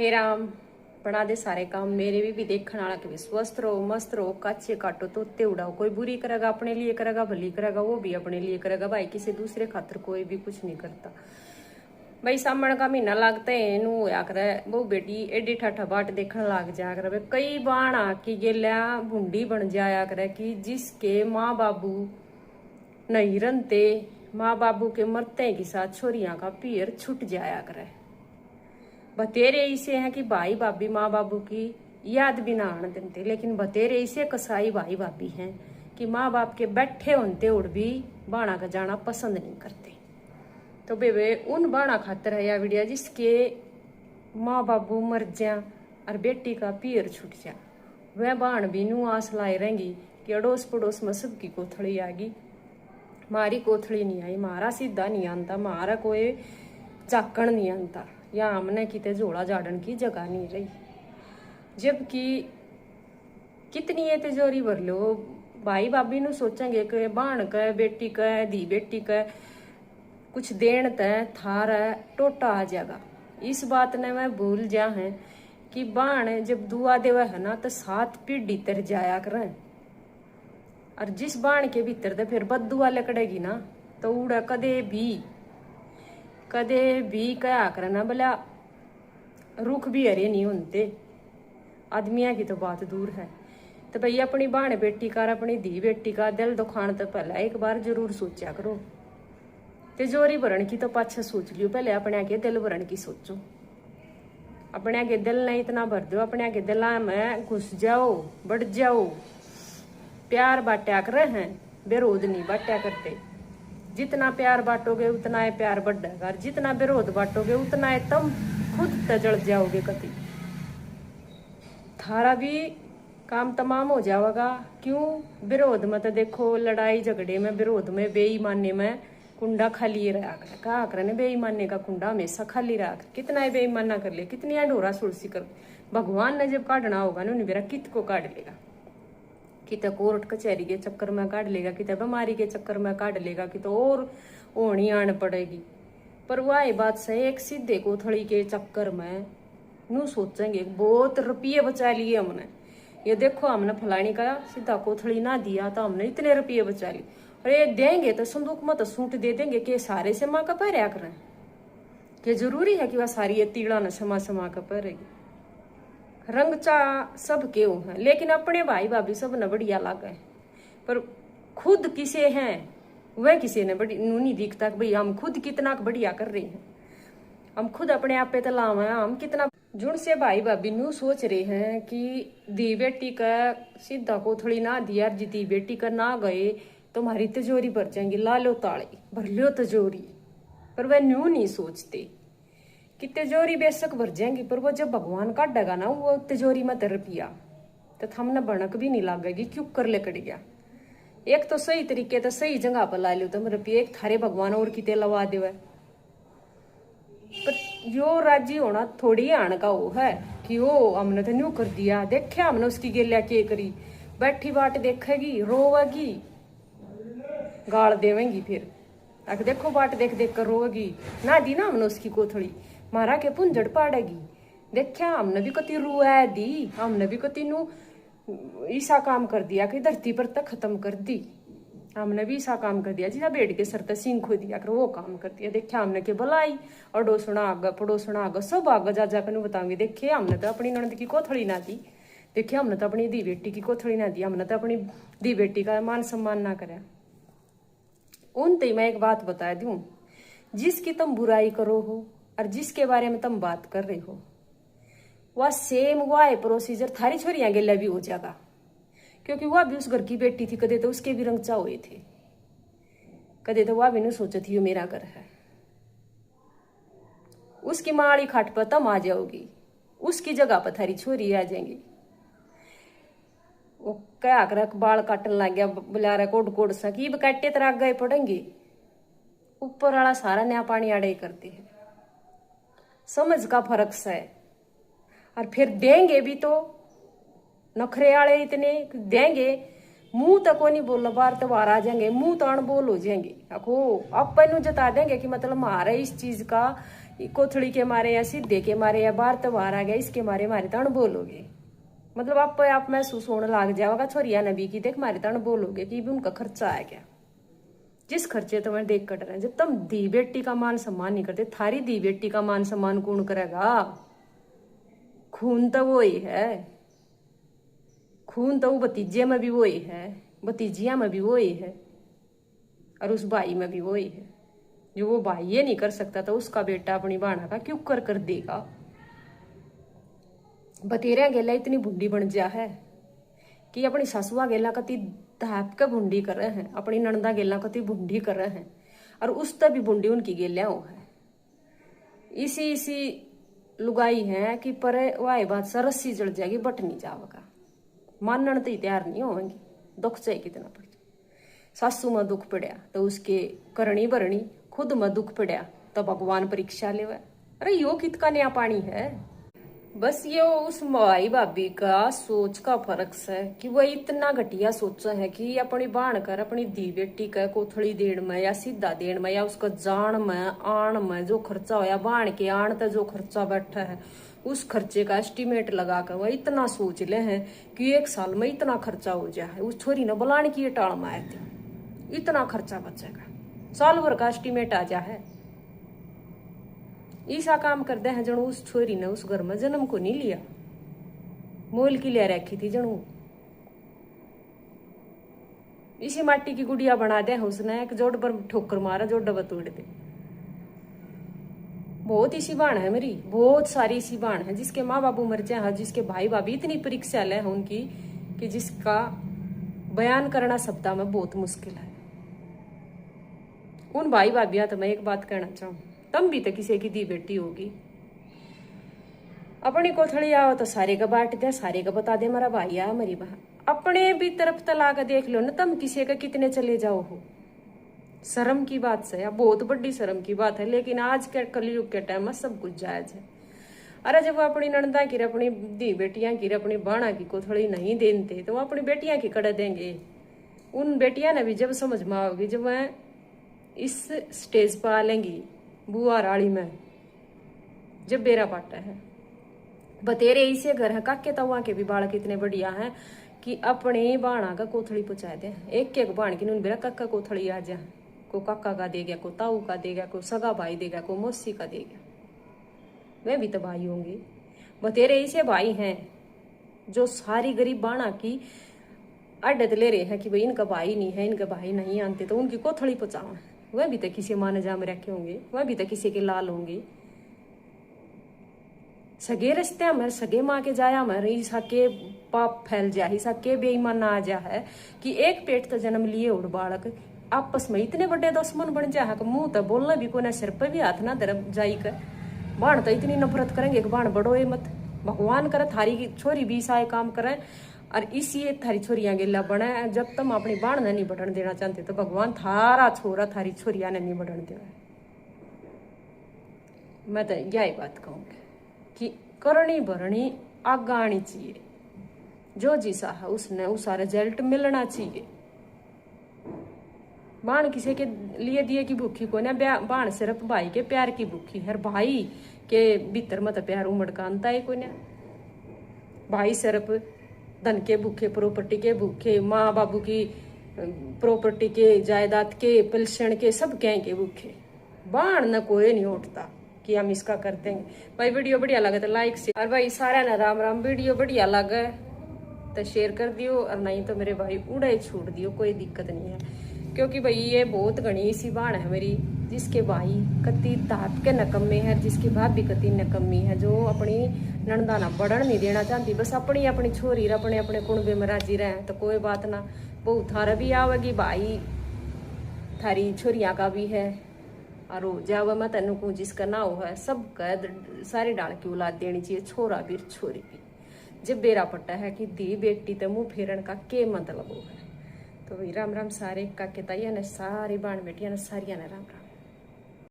हे राम बना दे सारे काम मेरे भी देखने वाला के स्वस्थ रहो मस्त रहो काचे काटो तोते उड़ाओ। कोई बुरी करेगा अपने लिए करेगा, भली करेगा वो भी अपने लिए करेगा भाई, किसी दूसरे खातर कोई भी कुछ नहीं करता भाई। सामण का महीना लगता है नू होया करे वो बेटी एडी ठाठा बाट देखने लग जाया करे। कई बाण की गेलिया भुंडी बन जाया करे कि जिसके माँ बाबू नहीं रनते, माँ बाबू के मरते के साथ छोरियां का पीर छुट जाया करे। बतेरे इसे हैं कि भाई भाभी माँ बाबू की याद भी ना आने देते, लेकिन बतेरे इसे कसाई भाई भाभी हैं कि माँ बाप के बैठे होते उड़ भी बाणा का जाना पसंद नहीं करते। तो बेबे उन बाणा खातर है या वीडिया जिसके माँ बाबू मर जा और बेटी का पीर छुट जा, वह बाण भी नू आस लाए रहेंगी कि अड़ोस पड़ोस में सबकी कोथड़ी आगी, मारी कोथड़ी नहीं आई, मारा सीधा नहीं आंता, मारा कोई चाकण नहीं आंता, या हमने किते झोला झाड़न की जगह नहीं रही। जबकि कितनी ये तिजोरी भर लो भाई भाभी नु सोचेंगे कि बाण का बेटी का दी बेटी का कुछ देन तय थार टोटा आ जाएगा। इस बात ने मैं भूल जा है कि बाण जब दुआ देवा है ना तो 7 पीढ़ी तर जाया करें, और जिस बाण के भीतर तो फिर बदुआ लकड़ेगी ना तो उड़ा कदे भी क्या करना भला रुख भी हरे नहीं होते। आदमिया की तो बात दूर है। तो भाई अपनी बाण बेटी का अपनी धी बेटी का दिल दुखान तो पहले एक बार जरूर सोचा करो। तिजोरी भरण की तो पाछा सोच लियो, पहले अपने आगे दिल भरण की सोचो। अपने आगे दिल नहीं इतना भर दो, अपने आगे दिल में घुस जाओ, बढ़ जाओ। प्यार बांटा कर हैं, विरोध नहीं बांटा करते। जितना प्यार बांटोगे उतना है प्यार बढ़ेगा, और जितना विरोध बांटोगे उतना है तुम खुद तजड़ जाओगे। कति थारा भी काम तमाम हो जाएगा। क्यों? विरोध में तो देखो लड़ाई झगड़े में विरोध में बेईमानी में कुंडा खाली रहा कर, कहा करे बेईमानी का कुंडा हमेशा खाली रहा कर। कितना है बेईमाना कर ले, कितनी ढोरा सुलसी कर। भगवान ने जब काटना होगा ना मेरा कित को काट लेगा, किते कोर्ट कचहरी के चक्कर में काट लेगा, किते बीमारी के चक्कर में काट लेगा, कि तो और ओढ़ी आन पड़ेगी। पर वह बात सही एक सीधे कोथड़ी के चक्कर में नू सोचेंगे बहुत रुपये बचा लिए हमने। ये देखो हमने फलानी का सीधा कोथड़ी ना दिया तो हमने इतने रुपये बचा लिए, और ये देंगे तो संदूक में तो सूट दे देंगे कि सारे से माँ का पैर करें। कि जरूरी है कि वह सारी ये तीड़ा न समा का पैरेगी। रंग चा सब क्यों है, लेकिन अपने भाई भाभी सब न बढ़िया लागे, पर खुद किसे हैं वह किसी ने बड़ी नहीं दिखता कि भाई हम खुद कितना बढ़िया कर रहे हैं। हम खुद अपने आप पे तलाव है, हम कितना जुड़ से भाई भाभी नू सोच रहे हैं कि दी बेटी का सीधा कोथड़ी ना दिया, जी दी बेटी का ना गए तो हमारी तिजोरी भर जाएंगी। ला लो ताले भर लो तिजोरी, पर वह न्यू नहीं सोचते कि तिजोरी बेशक भर जाएंगी, पर वो जब भगवान काटेगा ना वो तिजोरी में रुपया तो थमने भनक भी नहीं लागेगी क्यों कर ले कट गया। एक तो सही तरीके तो सही जगह पर ला लो तुम रुपये, एक थारे भगवान और किते लवा दे। पर यो राजी होना थोड़ी आन का वो है कि वो हमने तो न्यू कर दिया, देखे हमने उसकी गेलिया के करी, बैठी बाट देखेगी रोवेगी गाल देवेंगी, फिर आके देखो बाट देख देख कर रोवेगी। ना दी ना हमने उसकी कोथड़ी मारा के पुंजड़ पाड़ेगी। देखा हमने भी कति रुआ दी, हमने भी कति नू ऐसा काम कर दिया कि धरती पर तक खत्म कर दी। हमने भी ऐसा काम कर दिया जिसा बेड के सर तक सिंह खो दिया कर वो काम कर दिया। देखा हमने के बुलाई अड़ोसना आगा पड़ोसना आगा सब आगा जा जाकर बताऊंगी। देखे हमने तो अपनी ननद की कोथड़ी ना दी, देखे हमने तो अपनी दी बेटी की कोथड़ी ना दी, हमने तो अपनी दी बेटी का मान सम्मान ना कराया। उन ते मैं एक बात बता दूं, जिसकी तुम बुराई करो हो और जिसके बारे में तुम बात कर रहे हो वह सेम वह प्रोसीजर थारी छोरियां गेला भी हो जाएगा, क्योंकि वह भी उस घर की बेटी थी। कदे तो उसके भी रंगचा हुए थे, कदे तो वह भी नहीं सोचा थी ये मेरा घर है। उसकी माड़ी खाट पर तुम आ जाओगी, उसकी जगह पर थारी छोरी आ जाएंगी। वो क्या कर बाल काटन लग गया बुला रहा कोड कोड सा कि काटे तरह गए पड़ेंगे। ऊपर वाला सारा न्या पानी आड़े करते हैं, समझ का फर्क सा है। और फिर देंगे भी तो नखरे वाले इतने देंगे, मुंह तक को नहीं बोल बार तो बाहर आ जाएंगे, मुंह तो अनबोल हो जाएंगे। अको अपन जता देंगे कि मतलब हमारे इस चीज का कोथड़ी के मारे या सीधे के मारे या बाहर तो बाहर आ गया इसके मारे मारे तण बोलोगे, मतलब आप महसूस होने लग जाओगा छोरिया नबी की देख मारे तण बोलोगे कि भी उनका खर्चा आ गया। जिस खर्चे तुम्हें देख कट रहे हैं, जब तुम दी बेटी का मान सम्मान नहीं करते, थारी दी बेटी का मान सम्मान कौन करेगा? खून तो वो ही है, खून तो वो भतीजे में भी वो ही है, भतीजिया में भी वो ही है, और उस भाई में भी वो ही है। जो वो भाई ये नहीं कर सकता तो उसका बेटा अपनी बाणा का क्यों कर देगा? बतेरा गेला इतनी भुंडी बन जा है कि अपनी सासुआ गेला कति धाप के भुंडी कर रहे हैं, अपनी नंदा गेला कति भुंडी कर रहे हैं, और उस तक भी भुंडी उनकी गेलिया हो है। इसी लुगाई है कि पर वाह बात सरस्सी जड़ जाएगी, बट नहीं जाओगा, मानने तो तैयार नहीं होंगी, दुख चाहे कितना पड़ जाए। सासू में दुख पड़ा तो उसके करनी भरनी, खुद में दुख पड़ा तो भगवान परीक्षा ले। अरे यो कितका नया पानी है। बस ये उस माई भाभी का सोच का फर्क है कि वह इतना घटिया सोचा है कि अपनी बाण कर अपनी दी बेटी का कोथड़ी देण में या सीधा देण में या उसका जान में आण में जो खर्चा होया, बाण के आण तक जो खर्चा बैठा है उस खर्चे का एस्टिमेट लगा कर वह इतना सोच ले हैं कि 1 साल में इतना खर्चा हो जाए। उस छोरी ने बुलाने की ये टाल मार दी, इतना खर्चा बचेगा, साल भर का एस्टिमेट आ जा है। ऐसा काम करते हैं जनू उस छोरी ने उस घर में जन्म को नहीं लिया, मोल की ले रखी थी जनू। इसी माटी की गुड़िया बना दे उसने, एक जोड़ पर ठोकर मारा जोड़ डबा तोड़ दे। बहुत इसी बाण है मेरी, बहुत सारी इसी बाण है जिसके माँ बाबू मर जाए, जिसके भाई भाभी इतनी परीक्षा ले है उनकी कि जिसका बयान करना शब्दा में बहुत मुश्किल है। उन भाई भाभिया तो मैं एक बात कहना चाहूँ, तुम भी तो किसी की दी बेटी होगी, अपनी कोथड़ी आओ तो सारे का बांट दे, सारे का बता दे मेरा भाई आ मेरी बहन, अपने भी तरफ तला कर देख लो ना, तुम किसी का कितने चले जाओ हो। शर्म की बात से, या बहुत बड़ी शर्म की बात है, लेकिन आज के कलयुग के टाइम में सब कुछ जायज है। अरे जब वो अपनी नंदा की अपनी दी बेटियां की अपनी बाणा की कोथड़ी नहीं देते तो वो अपनी बेटियां की कड़ देंगे। उन बेटियां ने भी जब समझ में आओगी, जब वह इस स्टेज पर आ लेंगी बुआ राड़ी में, जब बेरा पाटा है बतेरे ऐसे घर है काके तवा के भी बालक इतने बढ़िया हैं कि अपने बाणा का कोथड़ी पहुंचा दे। एक बाण की नून बेरा काका कोथड़ी आ जा, को काका का देगा, को ताऊ का देगा, को सगा भाई देगा, को मौसी का देगा, वे भी तो भाई होंगे। बतेरे ऐसे भाई हैं जो सारी गरीब बाणा की अड्डत ले रहे हैं कि भाई इनका भाई नहीं है, इनका भाई नहीं आते तो उनकी कोथड़ी पहुंचाओ। वह भी तो किसी माँ ने जाम रखे होंगे, वह भी तो किसी के लाल होंगे। सगे रिश्ते हमारे सगे माँ के जाया हमारे ईसा के पाप फैल जाए, ईसा के बेईमान ना आ जा है कि एक पेट तो जन्म लिए और बालक आपस में इतने बड़े दुश्मन बन जा है कि मुंह तो बोलना भी कोने, सिर पर भी हाथ ना धर जाई कर। बाण तो इतनी नफरत करेंगे कि बाण बढ़ो ये मत, भगवान करे थारी की छोरी भी ईसा काम करे और इसी थारी छोरियां गिल्ला बने। जब तुम अपनी बाण ने नहीं बढ़न देना चाहते तो भगवान थारा छोरा थारी छोरिया ने नहीं बढ़न देना। मैं तो यही बात कहूँगी कि करनी भरनी आगा आनी चाहिए, जो जिसा है उसने उसका रिजल्ट मिलना चाहिए। बाण किसी के लिए दिए की भूखी को ना, बाण सिर्फ भाई के प्यार की भूखी है, भाई के भीतर मत प्यार उमड़ का अंता है कोई ना। भाई सिर्फ धन के भूखे, प्रॉपर्टी के भूखे, माँ बाबू की प्रॉपर्टी के, जायदाद के, पेंशन के, सब कहीं के भूखे। बाण न कोई नहीं उठता कि हम इसका कर देंगे। भाई वीडियो बढ़िया लगे तो लाइक से, और भाई सारा ना राम राम। वीडियो बढ़िया लगे तो शेयर कर दियो, और नहीं तो मेरे भाई उड़े छोड़ दियो, कोई दिक्कत नहीं है। क्योंकि भाई ये बहुत घनी सी बाण है मेरी, जिसके भाई कति दात के नकम्मे है, जिसकी भाभी कति नकम्मी है, जो अपनी नंदा ना बढ़न नहीं देना चाहती, बस अपनी अपनी छोरी अपने अपने कुणबे में राजी रहे तो कोई बात ना। बहु थारा भी आवेगी भाई, थारी छोरिया का भी है, और हो जावे मैं तेन को जिसका ना हो है सब कह सारी डाल की औलाद देनी चाहिए, छोरा भी छोरी भी। जब बेरा पट्टा है कि दी बेटी तो मुँह फेरन का के मतलब हो है। तो राम राम सारे काके ताइया ने, सारी बाण बेटिया ने, सारिया ने राम राम।